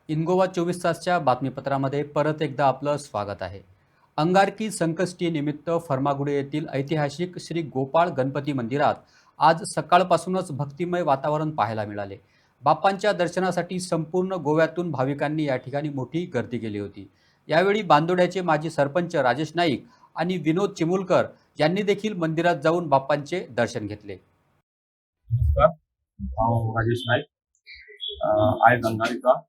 इनगोवा 24 तासच्या बातमीपत्रामध्ये परत एकदा आपलं स्वागत आहे. अंगारकी संकष्टी निमित्त फर्मागुडी येथील ऐतिहासिक श्री गोपाळ गणपती मंदिरात आज सकाळपासूनच भक्तिमय वातावरण पाहायला मिळाले. बाप्पांच्या दर्शनासाठी संपूर्ण गोव्यातून भाविकांनी या ठिकाणी मोठी गर्दी केली होती. यावेळी बांदोड्याचे माजी सरपंच राजेश नाईक आणि विनोद चिमुलकर यांनी देखील मंदिरात जाऊन बाप्पांचे दर्शन घेतले. नमस्कार, हांव राजेश नाईक. आयज अंगारिका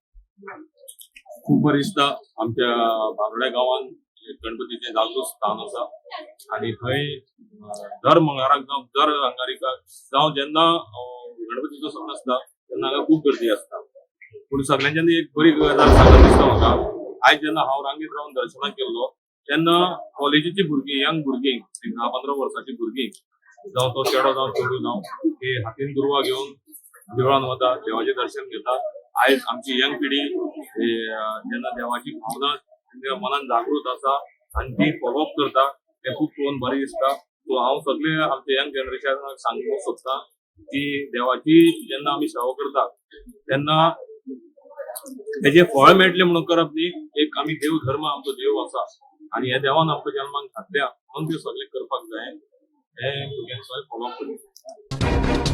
खूप बरिचदा आमच्या बांदोड्या गांवांत गणपतीचें जागृत स्थान आसा आणि थंय दर मंगळाराक जावं दर अंगारिकाक जावं जेन्ना गणपतीचो सण आसता तेन्ना हांगा खूप गर्दी आसता. पूण सगळ्यांच्यान एक बरी गजाल सांगत दिसता म्हाका. आयज जेन्ना हांव रांगेंत रावन दर्शनाक गेल्लो तेन्ना कॉलेजीची भुरगीं यंग भुरगीं 10-15 वर्सांची भुरगीं जावं तो चेडो जावं चेडूं जावं ते हातीन दुर्वा घेवन देवळान वता, देवाचें दर्शन घेता. आयज आमची यंग पिढी जेन्ना देवाची भावना तेंच्या मनान जागृत आसा आनी ती फॉलोअप करता तें खूब पळोवन बरें दिसता. सो हांव सगळे आमच्या यंग जनरेशनाक सांगूंक सोदतां की देवाची जेन्ना आमी सेवा करता तेन्ना तेजें फळ मेळटलें म्हणून करप न्ही, एक आमी देव धर्म आमचो देव आसा आनी ह्या देवान आमकां जल्माक घातल्या म्हणून त्यो सगळे करपाक जाय. हें भुरग्यांनी सगळें फॉलोअप करचें.